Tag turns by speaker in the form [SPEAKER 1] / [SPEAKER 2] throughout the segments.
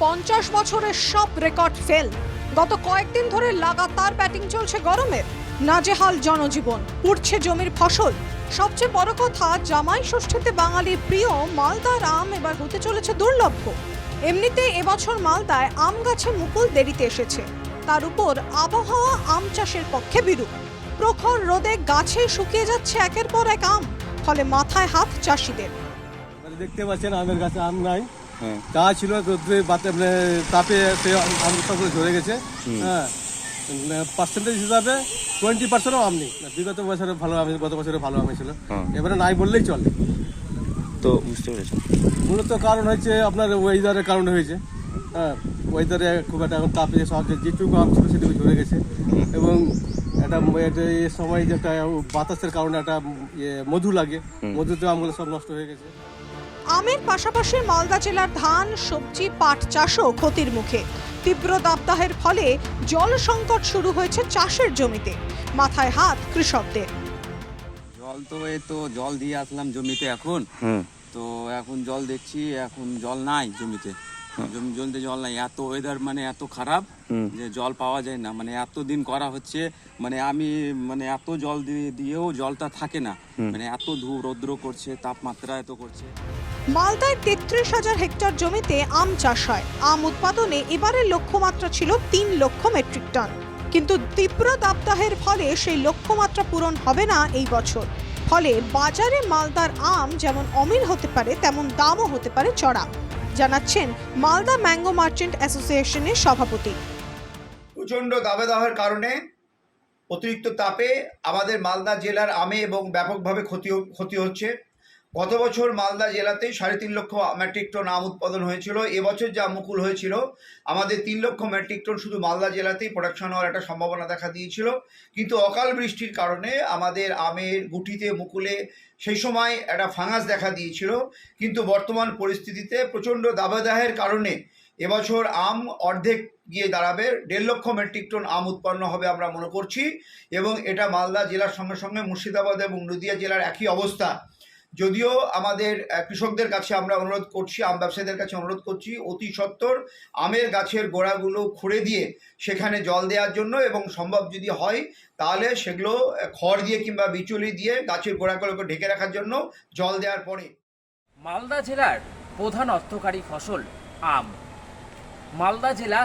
[SPEAKER 1] 50 বছরের সব record fail. গত কয়েকদিন ধরে লাগাতার ব্যাটিং চলছে গরমের। নাজেহাল জনজীবন, পুড়ছে জমির ফসল। সবচেয়ে বড় কথা, জামাই ষষ্ঠীতে বাঙালির প্রিয় মালদার আম এবার হতে চলেছে দুর্লভ্য। এমনিতে এবছর মালদায় আম গাছে মুকুল দেরিতে এসেছে, তার উপর আবহাওয়া আম চাষের পক্ষে বিরূপ। প্রখর রোদে গাছে শুকিয়ে যাচ্ছে একের পর এক আম, ফলে মাথায় হাত চাষিদের।
[SPEAKER 2] দেখতে পাচ্ছেন আমের গাছে আম নাই, যা ছিল তাপে আম সবগুলো ঝরে গেছে। হ্যাঁ, পার্সেন্টেজ হিসাবে 20%ও আম নেই। বিগত বছরে ভালো আম, গত বছরে ভালো আম ছিল, এবারে নাই বললেই চলে।
[SPEAKER 3] তো বুঝতে পেরেছেন,
[SPEAKER 2] মূলত কারণ হচ্ছে আপনার ওয়েদারের কারণে হয়েছে। হ্যাঁ, ওয়েদারে খুব একটা এখন তাপে সব যেটুকু আম ছিল সেটুকু ঝরে গেছে, এবং এটা এই সময় যে একটা বাতাসের কারণে একটা মধু লাগে, মধুতে আমগুলো সব নষ্ট হয়ে গেছে।
[SPEAKER 1] আমের পাশাপাশি মালদা জেলার ধান, সবজি, পাট চাষও ক্ষতির মুখে। তীব্র দাবদাহের ফলে জল সংকট শুরু হয়েছে চাষের জমিতে। মাথায় হাত কৃষকদের।
[SPEAKER 4] জল তো এই তো জল দিয়ে আসলাম জমিতে, এখন তো এখন জল দেখছি, এখন জল নাই জমিতে। জমিতে জল নাই, এত ওয়েদার মানে এত খারাপ যে জল পাওয়া যায় না। মানে এত দিন করা হচ্ছে, মানে আমি মানে এত জল দিয়েও জলটা থাকে না। মানে এত রৌদ্র করছে, তাপমাত্রা এত করছে।
[SPEAKER 1] মালদায় 33,000 হেক্টর জমিতে আম চাষ হয়। আম উৎপাদনে এবারের লক্ষ্যমাত্রা ছিল 3 লক্ষ মেট্রিক টন, কিন্তু তীব্র দাবদাহের ফলে সেই লক্ষ্যমাত্রা পূরণ হবে না এই বছর। ফলে বাজারে মালদার আম যেমন অমিল হতে পারে, তেমন দামও হতে পারে চড়া, জানাচ্ছেন মালদা ম্যাঙ্গো মার্চেন্ট অ্যাসোসিয়েশনের সভাপতি।
[SPEAKER 5] প্রচণ্ড দাবদাহের কারণে অতিরিক্ত তাপে আমাদের মালদা জেলার আমে এবং ব্যাপকভাবে ক্ষতি হচ্ছে। গত বছর মালদা জেলাতেই 3.5 লক্ষ মেট্রিক টন আম উৎপাদন হয়েছিল। এবছর যা মুকুল হয়েছিল, আমাদের 3 লক্ষ মেট্রিক টন শুধু মালদা জেলাতেই প্রোডাকশন হওয়ার একটা সম্ভাবনা দেখা দিয়েছিল। কিন্তু অকাল বৃষ্টির কারণে আমাদের আমের গুটিতে, মুকুলে সেই সময় একটা ফাঙ্গাস দেখা দিয়েছিল। কিন্তু বর্তমান পরিস্থিতিতে প্রচণ্ড দাবদাহের কারণে এবছর আম অর্ধেক গিয়ে দাঁড়াবে। 1.5 লক্ষ মেট্রিক টন আম উৎপন্ন হবে আমরা মনে করছি, এবং এটা মালদা জেলার সঙ্গে সঙ্গে মুর্শিদাবাদ এবং নদিয়া জেলার একই অবস্থা। যদিও আমাদের কৃষকদের কাছে আমরা অনুরোধ করছি, আম ব্যবসায়ীদের কাছে অনুরোধ করছি, অতি সত্বর আমের গাছের গোড়াগুলো খুঁড়ে দিয়ে সেখানে জল দেওয়ার জন্য, এবং সম্ভব যদি হয় তাহলে সেগুলো খড় দিয়ে কিংবা বিচুলি দিয়ে গাছের গোড়াগুলোকে ঢেকে রাখার জন্য জল দেওয়ার পরে।
[SPEAKER 6] মালদা জেলার প্রধান অর্থকারী ফসল আম। মালদা জেলা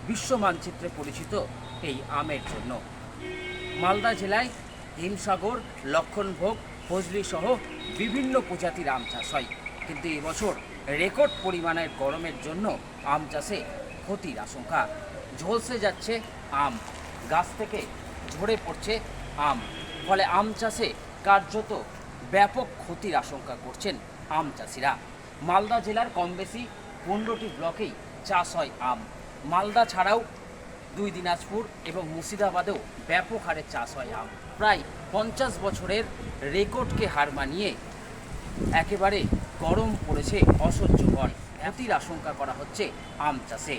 [SPEAKER 6] বিশ্ব মানচিত্রে পরিচিত এই আমের জন্য। মালদা জেলায় হিমসাগর, লক্ষণভোগ, ফজলি সহ বিভিন্ন প্রজাতির আম চাষ হয়, কিন্তু এবছর রেকর্ড পরিমাণের গরমের জন্য আম চাষে ক্ষতির আশঙ্কা। ঝলসে যাচ্ছে আম, গাছ থেকে ঝরে পড়ছে আম, ফলে আম চাষে কার্যত ব্যাপক ক্ষতির আশঙ্কা করছেন আম চাষিরা। মালদা জেলার কম বেশি 15টি ব্লকেই চাষ হয় আম। মালদা ছাড়াও 2 দিনাজপুর এবং মুর্শিদাবাদেও ব্যাপক হারে চাষ হয় আম। প্রায় 50 বছরের রেকর্ডকে হার মানিয়ে একেবারে গরম পড়েছে অসহ্যকর। ক্ষতির আশঙ্কা করা হচ্ছে আম চাষে।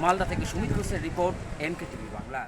[SPEAKER 6] মালদা থেকে সুমিত ঘোষের রিপোর্ট, NKTV বাংলা।